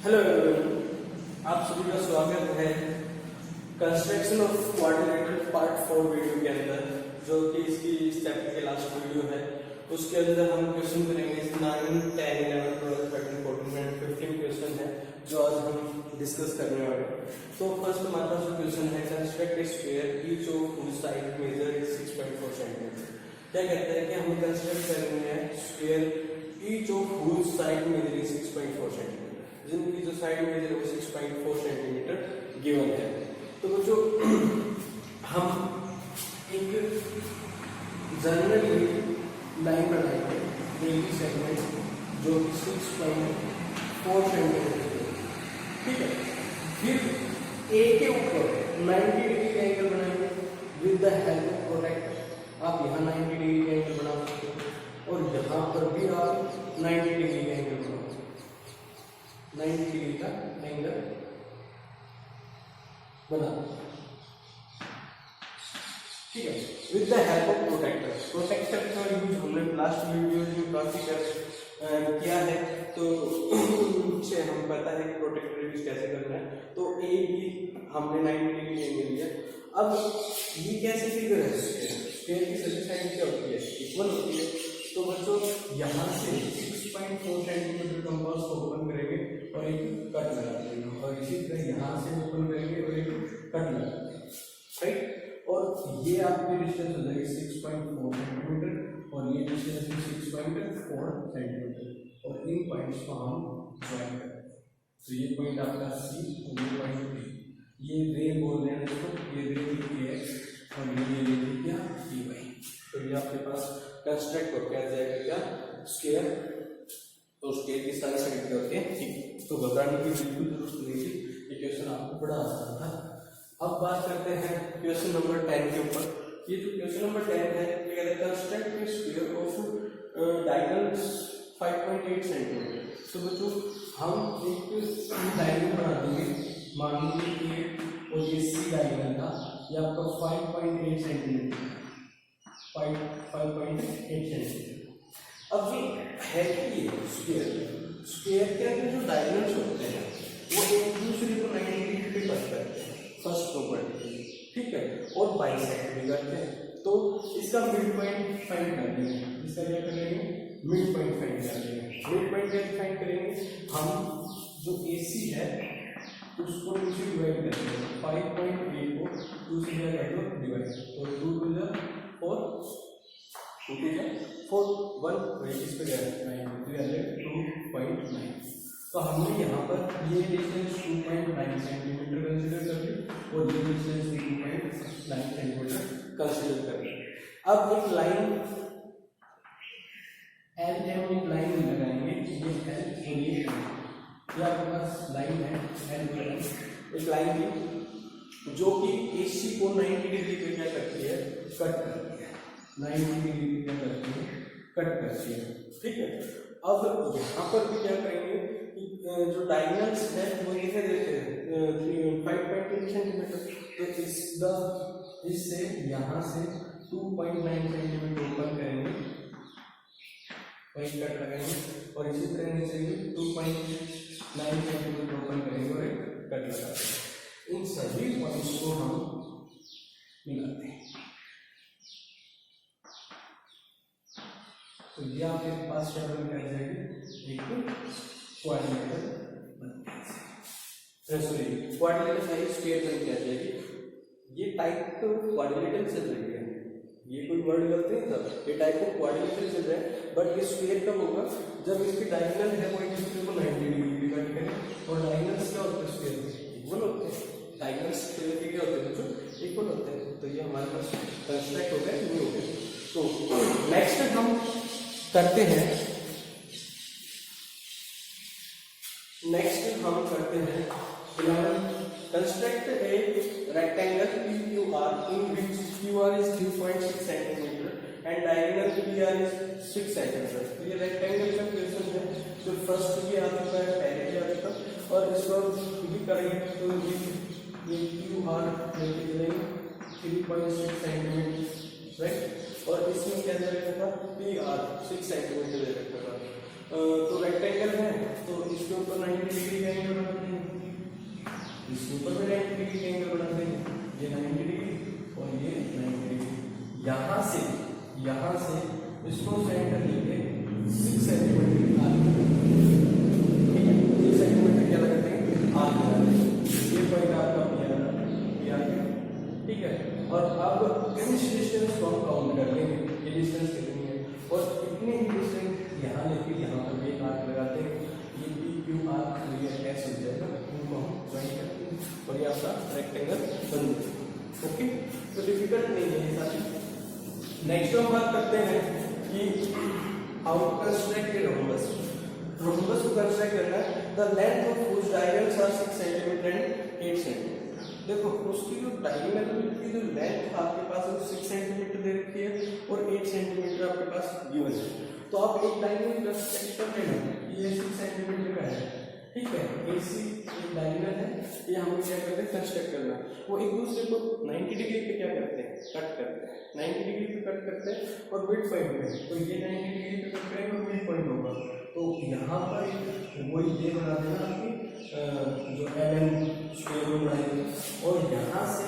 Hello everyone, आप सभी का स्वागत है construction of quadrilateral part 4 video के अंदर, जो कि इसकी इस चैप्टर के लास्ट वीडियो है। उसके अंदर हम क्वेश्चन करेंगे 9, 10, 11, 12, 13, 14 एंड 15 क्वेश्चन है जो आज हम डिस्कस करने वाले हैं। तो फर्स्ट हमारे पास जो क्वेश्चन है, construct a square each of whose side measure is 6.4 centimetre. क्या कहते हैं कि हमें कंस्ट्रक्ट करनी है square each of whose side measure is 6.4 centimetre, जिनकी जो साइड मेजर है वो 6.4 सेंटीमीटर गिवन है। तो बच्चों हम एक जनरली लाइन बनाएंगे एक सेगमेंट जो कि 6.4 सेंटीमीटर, ठीक है। फिर ए के ऊपर 90 डिग्री का एंगल बनाएंगे with the help of protractor. आप यहाँ 90 डिग्री का एंगल बना सकते हो और यहाँ पर भी आप 90 डिग्री का एंगल बना सकते हो। 90 डिग्री का एंगल बना, ठीक है, with the help of protractor. Protractor का यूज हमने लास्ट वीडियो में काफी किया है, तो उनसे हम पता है कि प्रोटेक्टर यूज कैसे करना है। तो ए बी हमने 90 डिग्री एंगल लिया। अब ये कैसे फिगर है, स्क्वायर की सभी साइड क्या होती है, इक्वल होती है। तो बच्चों यहाँ से 6.4 सेंटीमीटर कंपास को ओपन करेंगे और एक कट लगा देंगे, और इसी तरह यहाँ से ओपन करेंगे और एक कट लगा देंगे, राइट। और ये आपकी डिस्टेंस हो जाएगी 6.4 सेंटीमीटर और ये डिस्टेंस 6.4 सेंटीमीटर, और इन पॉइंट्स को हम ज्वाइन करते हैं। तो ये पॉइंट आपका सी और ये पॉइंट बी, ये रे बोल रहे हैं इसको, ये रे थी एक्स और ये रे थी क्या डी वाई। तो ये आपके पास कंस्ट्रक्ट होकर आ जाएगा क्या स्क्वायर। तो स्क्वायर की सारी साइड क्या होती है, ठीक। तो घबराने की बिल्कुल जरूरत नहीं थी, ये क्वेश्चन आपको बड़ा आसान था। अब बात करते हैं क्वेश्चन नंबर 10 के ऊपर। ये जो क्वेश्चन नंबर 10 है, ये कहते हैं construct a square of diagonal 5.8 centimetre. तो बच्चों हम एक डायगोनल बना देंगे, मान लीजिए ये और ये सी डायगोनल था, ये आपका 5.8 सेंटीमीटर, 5.8 सेंटीमीटर। अब ये है कि स्क्वायर के अंदर जो डायगोनल्स होते हैं वो एक दूसरे को 90 डिग्री पे कट करते हैं, फर्स्ट प्रॉपर्टी, ठीक है, और बाइसेक्ट भी करते हैं। तो इसका मिड पॉइंट फाइंड कर लेंगे। इसका क्या करेंगे, मिड पॉइंट फाइंड कर लेंगे। मिड पॉइंट कैसे फाइंड करेंगे, हम जो AC है उसको 2 से डिवाइड करेंगे, 5.8 को 2 से क्या कर दो डिवाइड, तो 2 2 जा 4, 2 2 जा 4, 1 इस पे 2.9। तो हमने यहाँ पर ये डिस्टेंस 2.9 सेंटीमीटर कंसीडर कर ली और ये डिस्टेंस 2.9 सेंटीमीटर कंसीडर कर ली। अब एक लाइन एल एम एक लाइन लगाएंगे, ये एल और ये आपके पास लाइन है एल और एल, एक लाइन थी जो कि AC को 90 डिग्री पे क्या करती है, कट करती है, 90 डिग्री पे क्या करती है, कट करती है, ठीक है। अब यहाँ पर भी क्या करेंगे, जो डायगोनल्स है वो कितने देते हैं 5.8 सेंटीमीटर। तो इससे यहाँ से 2.9 सेंटीमीटर ओपन करेंगे, वही कट लगाएंगे, और इसी तरह नीचे भी 2.9 सेंटीमीटर ओपन करेंगे और एक कट लगाएंगे। इन सभी पॉइंट्स को हम मिलाते हैं। तो ये आपके पास क्या बन कर जाएगी, एक क्वाड्रिलेटरल क्वाड्रिलेटरल साइड स्क्वायर बन के आ जाएगी। ये टाइप तो क्वाड्रिलेटरल चल रही है, ये कोई वर्ड गलत नहीं था, ये टाइप ऑफ क्वाड्रिलेटरल चल रहा है। बट ये स्क्वायर कब होगा, जब इसकी डायगोनल है वो एक दूसरे को 90 डिग्री पे कट करें, और डायगोनल्स क्या होते हैं स्क्वायर में इक्वल होते हैं, डायगोनल्स स्क्वायर के क्या होते हैं बच्चों, इक्वल होते हैं। तो ये हमारे पास कंस्ट्रक्ट हो गया, न्यू हो गया। तो नेक्स्ट हम करते हैं, नेक्स्ट हम करते हैं 11, construct a rectangle PQR in which QR is 3.6 centimetre and diagonal PR is 6 centimetre. तो ये रेक्टेंगल का क्वेश्चन है, जो फर्स्ट भी आ चुका है, पहले भी आ चुका, और इसको भी करेंगे। तो ये QR लेके चलेंगे 3.6 सेंटीमीटर, राइट, और इसमें क्या दे रखा था, PR 6 सेंटीमीटर दे रखा था। तो रेक्टेंगल है तो इसके ऊपर 90 डिग्री का एंगल बनाते हैं, इसके ऊपर भी 90 डिग्री का एंगल बनाते हैं, ये 90 डिग्री और ये 90 डिग्री। यहाँ से इसको सेंटर लेके 6 सेंटीमीटर की आर्क, ठीक है, 6 सेंटीमीटर क्या लगाते हैं, आर्क लगाते हैं। ये पॉइंट आपका पी आ गया, ठीक है। और अब इस डिस्टेंस को हम काउंट कर लेंगे, ये डिस्टेंस कितनी है, और इतने ही डिस्टेंस यहाँ लेके यहाँ पर भी आर्क लगाते हैं, ये पी क्यू आर्क ये ऐसे हो जाएगा, इनको हम ज्वाइन करते हैं और ये आपका रेक्टेंगल बन जाएगा। ओके, तो डिफिकल्ट नहीं है ये सारी। नेक्स्ट हम बात करते हैं कि how to construct a rhombus. Rhombus को कंस्ट्रक्ट करना है, the length of which diagonals are 6 centimetre and 8 centimetre. देखो उसकी जो डायगोनल की जो लेंथ आपके पास है 6 सेंटीमीटर दे रखी है और 8 सेंटीमीटर आपके पास गिवन है। तो आप एक डायगोनल कंस्ट्रक्ट कर लेना, ये 6 सेंटीमीटर का है, ठीक है, AC एक डायगोनल है, ये हमें क्या करते हैं कंस्ट्रक्ट करना। वो एक दूसरे को 90 डिग्री पे क्या करते हैं, कट करते हैं, 90 डिग्री पे कट करते हैं और मिड पॉइंट में, तो ये 90 डिग्री पे कट करेंगे और मिड पॉइंट होगा। तो यहाँ पर वो ये बना देना आपकी जो LN स्क्वायर रूट बनाएंगे और यहाँ से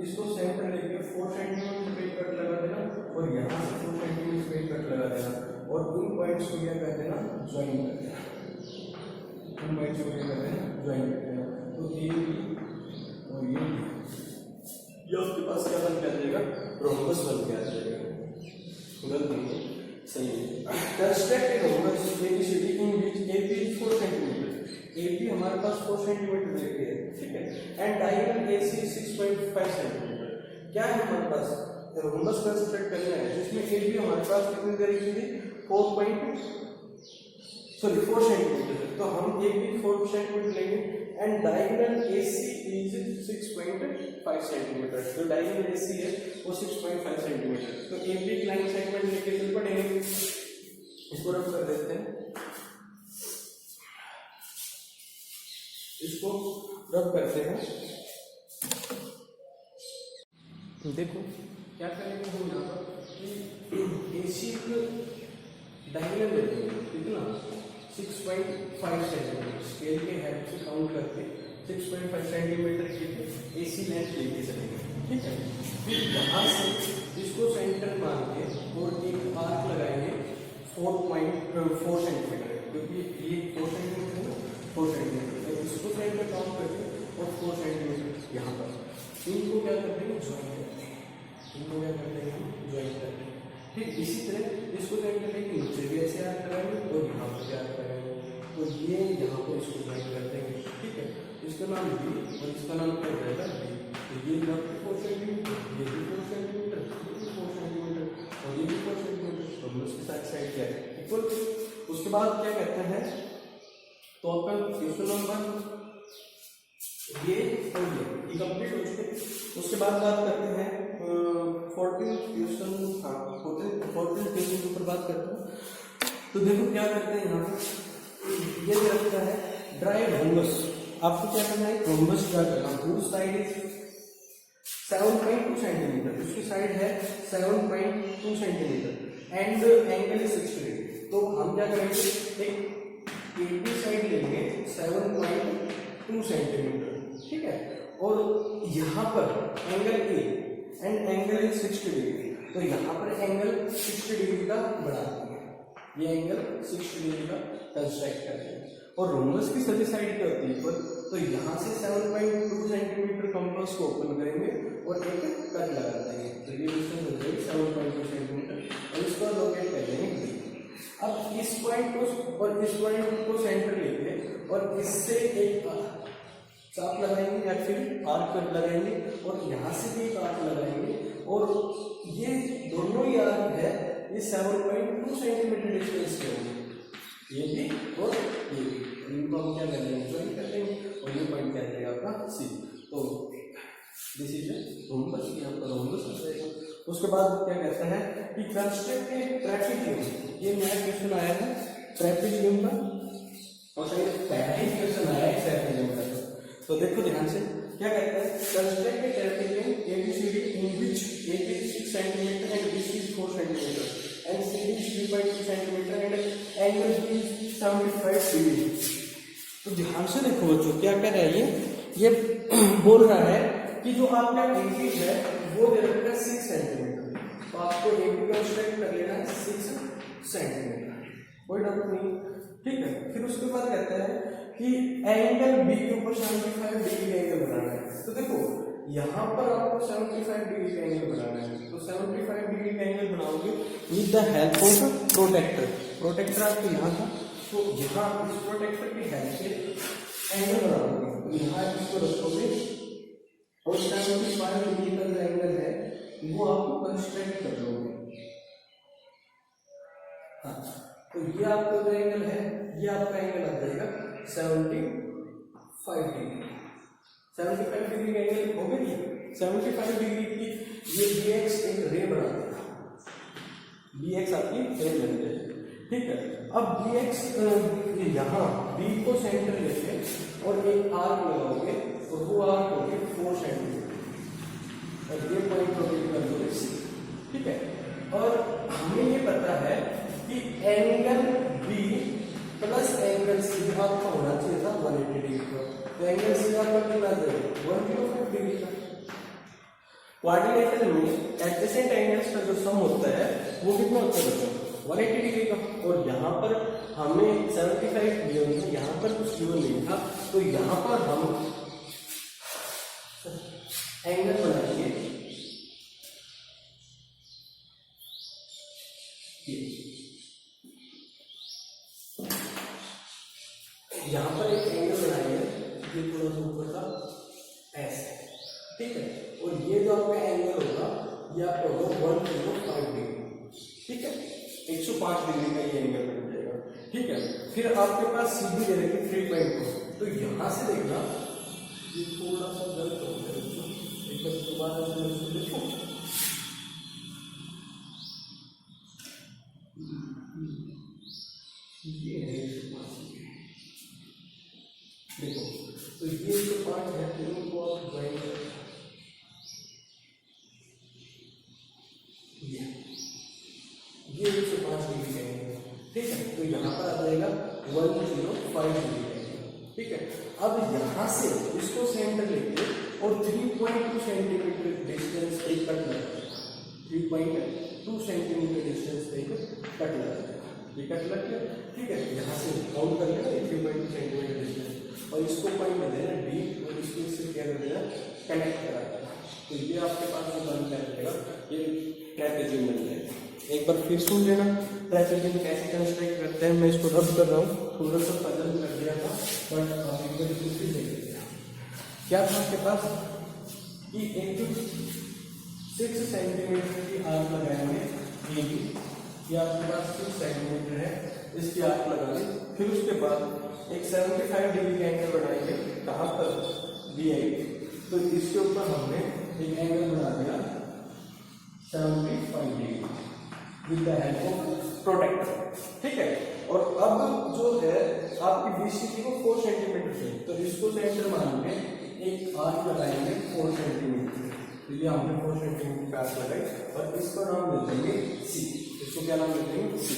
इसको सेंटर लेके 4 सेंटीमीटर पे कट लगा देना और यहाँ से 4 सेंटीमीटर पे कट लगा देना और उन पॉइंट्स को क्या कर देना, ज्वाइन कर देना, उन पॉइंट्स को क्या कर देना, ज्वाइन कर देना। तो ये और ये आपके पास क्या बन के आ जाएगा, रोम्बस बन के आ जाएगा। गलत नहीं है, सही है। Construct a rhombus ABCD in which AP is 4 centimetre, AP हमारे पास 4 सेंटीमीटर लेके है, ठीक है, एंड डायगोनल AC 6.5 सेंटीमीटर। क्या है हमारे पास, रोम्बस कंस्ट्रक्ट करना है जिसमें AB हमारे पास कितनी दे रखी थी, 4 सेंटीमीटर, तो हम AB 4 सेंटीमीटर लेंगे and diagonal AC is 6.5 centimetre. तो डायगोनल AC है वो 6.5 सेंटीमीटर। तो AB की लाइन सेगमेंट लेके चल पड़ेंगे, इसको रब कर देते हैं, इसको रब करते हैं। तो देखो क्या करेंगे हम यहाँ पर कि AC डायगोनल लेंगे कितना, 6.5 सेंटीमीटर, स्केल के हेड से काउंट करके 6.5 सेंटीमीटर की AC लेंथ लेके चलेंगे, ठीक है। फिर यहाँ से इसको सेंटर मान के और एक आर्क लगाएंगे 4 सेंटीमीटर, क्योंकि ये 4 सेंटीमीटर है, 4 सेंटीमीटर, तो इसको सेंटर काउंट करके और 4 सेंटीमीटर यहाँ पर इनको क्या करते हैं, ज्वाइन करते हैं, इनको क्या करते हैं, ज्वाइन करते हैं। फिर इसी तरह इसको सेंटर लेके नीचे भी ऐसे आर्क लगाएंगे और यहाँ पर भी आर्क लगाएंगे, तो ये यहाँ पर इसको ज्वाइन कर देंगे, ठीक है। इसका नाम B और इसका नाम क्या रहेगा, B। तो ये 4 सेंटीमीटर, ये भी 4 सेंटीमीटर, ये भी 4 सेंटीमीटर और ये भी 4 सेंटीमीटर, तो हम उसके साथ साइड क्या है, इक्वल। उसके बाद क्या कहते हैं, तो आपका क्वेश्चन नंबर ये कंप्लीट हो चुके। उसके बाद बात करते हैं 14 क्वेश्चन, हाँ 14 क्वेश्चन के ऊपर बात करते हैं। तो देखो क्या करते हैं यहाँ पे, ये रखता है ड्राई रोम्बस। आपको क्या करना है, रोम्बस ड्रा करना। whose साइड इज 7.2 सेंटीमीटर, उसकी साइड है 7.2 centimetre and angle is 60 degree. तो हम क्या करेंगे, एक AB साइड लेंगे 7.2 सेंटीमीटर, ठीक है, और यहाँ पर angle A and angle is 60 degree, तो यहाँ पर एंगल 60 डिग्री का बढ़ा देंगे, ये एंगल 60 डिग्री का कंस्ट्रक्ट करेंगे। और रोम्बस की सभी साइड क्या होती है इक्वल, तो यहाँ से 7.2 सेंटीमीटर कंपास को ओपन करेंगे और एक कट लगा देंगे, तो ये डिस्टेंस हो जाएगी 7.2 सेंटीमीटर और इसको लोकेट कर देंगे। अब इस पॉइंट को और इस पॉइंट को सेंटर लेके और इससे एक चाप लगाएंगे या फिर आर्क लगाएंगे और यहाँ से भी एक आर्क लगाएंगे और ये दोनों ही आर्क है ये 7.2 सेंटीमीटर डिस्टेंस के होंगे, ये भी और ये भी, इनको हम क्या कर लेंगे, ज्वाइन कर लेंगे और ये पॉइंट क्या रहेगा आपका C। तो दिस इज रोम्बस, ये आपका रोम्बस हो जाएगा। उसके बाद क्या कहता है कि कंस्ट्रक्ट ए ट्रेपेजियम, ये नया क्वेश्चन आया है ट्रेपेजियम का और पहले ही क्वेश्चन आया है ट्रेपेजियम का। तो देखो ध्यान से क्या कहता है, construct a trapezium ABCD in which AP is 6 centimetre and BC is 4 centimetre and CD is 3.2 centimetre and angle B 75 degree. तो ध्यान से देखो बच्चों, क्या कह रहा है ये बोल रहा है कि जो आपका एंगल है वो दे रखा है 6 सेंटीमीटर, तो आपको ए बी कंस्ट्रक्ट कर लेना है 6 सेंटीमीटर, कोई डाउट नहीं, ठीक है। फिर उसके बाद कहता है कि एंगल बी के ऊपर 75 डिग्री का एंगल बनाना है। तो देखो यहाँ पर आपको 75 डिग्री का एंगल बनाना है, तो 75 डिग्री का एंगल बनाओगे with the help of protractor. Protractor आपको यहाँ था, तो यहाँ इस प्रोटेक्टर की हेल्प से एंगल बनाओगे, तो यहाँ इसको रखोगे और 75 डिग्री का जो एंगल है वो आपको कंस्ट्रक्ट कर लोगे। हाँ, तो ये आपका जो एंगल है ये आपका एंगल आ जाएगा 75 डिग्री। 75 डिग्री का एंगल हो गया, 75 डिग्री की ये BX एक रे बना देगा, BX आपकी रे बन जाएगी, ठीक है। अब BX यहाँ B को सेंटर लेके और एक आर्क लगाओगे, और वो आर्क होगी 4 सेंटीमीटर, और ये पॉइंट रोटेट कर दोगे C, ठीक है। और हमें ये पता है कि angle B plus angle C आपका होना चाहिए था 180 डिग्री का, तो एंगल C आपका कितना आ जाएगा 105 डिग्री का। क्वाड्रिलेटरल में एडजेसेंट एंगल्स का जो सम होता है वो कितना होता है बच्चों 180 डिग्री का, और यहाँ पर हमें 75 गिवन है, यहाँ पर कुछ गिवन नहीं था, तो यहाँ पर हम एंगल बनाएंगे यहाँ पर एक एंगल बनाएंगे, ये थोड़ा सा ऊपर का ऐसे, ठीक है। और ये जो आपका एंगल होगा ये आपका होगा 105 डिग्री, ठीक है, 105 डिग्री का ये एंगल बन जाएगा, ठीक है। फिर आपके पास सी भी दे रखी 3.2, तो यहाँ से देखना ये थोड़ा सा गलत हो गया, एक बार दोबारा से देखो, ये है 105 देखो, तो ये जो पार्ट है इनको आप ज्वाइन करें, ये 105 डिग्री का एंगल, ठीक है। तो यहाँ पर आ जाएगा 105 डिग्री का एंगल, ठीक है। अब यहाँ से इसको सेंटर लेके और 3.2 सेंटीमीटर डिस्टेंस एक कट लगेगा, 3.2 सेंटीमीटर डिस्टेंस पे कट लगेगा, ये कट लग गया, ठीक है। यहाँ से काउंट कर लेना 3.2 सेंटीमीटर डिस्टेंस, और इसको पॉइंट में देना डी, और इसको इससे क्या कर देना कनेक्ट करा देना, तो ये आपके पास जो बन जाएगा ये ट्रेपेजियम बन जाएगा। एक बार फिर सुन लेना ट्रेपेजियम कैसे कंस्ट्रक्ट करते हैं, मैं इसको रब कर रहा हूँ, थोड़ा सा पजल कर दिया था बट आप एक बार फिर देख लेते हैं। क्या था आपके पास कि एक 6 सेंटीमीटर की आर्क लगाएंगे ये आपके पास 6 सेंटीमीटर है, इसकी आर्क लगा ली, फिर उसके बाद एक 75 डिग्री का एंगल बनाएंगे, कहाँ पर B8, तो इसके ऊपर हमने एक एंगल बना दिया 75 degree with the help of protractor, ठीक है। और अब जो है आपकी BCD को 4 सेंटीमीटर से, तो इसको सेंटर मान के एक आर्क लगाएंगे 4 सेंटीमीटर, तो ये हमने 4 सेंटीमीटर का आर्क लगाई, और इसको नाम दे देंगे C, इसको क्या नाम दे देंगे C।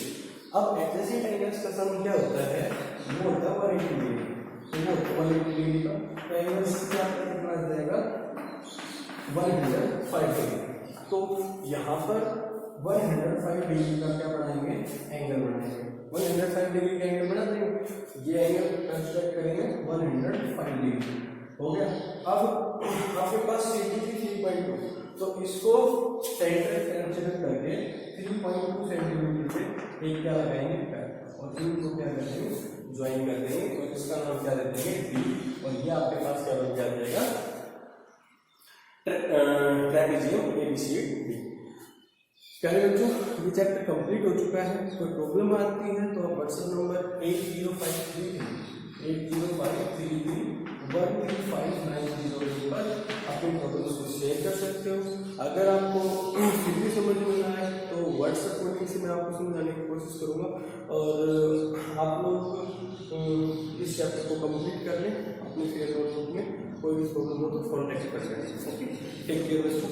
अब एडजेसेंट एंगल्स का सम क्या होता है, वो होता है 180 डिग्री, तो वो 180 डिग्री का, तो एंगल से आपका कितना आ जाएगा 105 डिग्री, तो यहाँ पर 105 डिग्री का क्या बनाएंगे एंगल बनाएंगे, 105 डिग्री का एंगल बना देंगे, ये एंगल कंस्ट्रक्ट करेंगे 105 डिग्री, हो गया। अब आपके पास C2 3.2, तो इसको सेंटर कंसीडर करके 3.2 सेंटीमीटर पे एक क्या लगाएंगे और इनको क्या कर देंगे ज्वाइन कर देंगे, और इसका नाम क्या दे देंगे D, और ये आपके पास क्या बन जाएगा ट्रेपेजियम ABCD। चलिए बच्चों, ये चैप्टर कंप्लीट हो चुका है, कोई प्रॉब्लम आती है तो आप व्हाट्सएप नंबर 80531359 पर अपने प्रॉब्लम्स को शेयर कर सकते हो। अगर आपको फिर भी समझ में ना आए तो व्हाट्सएप कोडिंग से मैं आपको समझाने की कोशिश करूँगा, और आप लोग इस चैप्टर को कंप्लीट कर लें, अपने फेयर नोटबुक में कोई भी प्रॉब्लम हो तो कॉन्टैक्ट कर लें। ओके, टेक केयर बच्चों।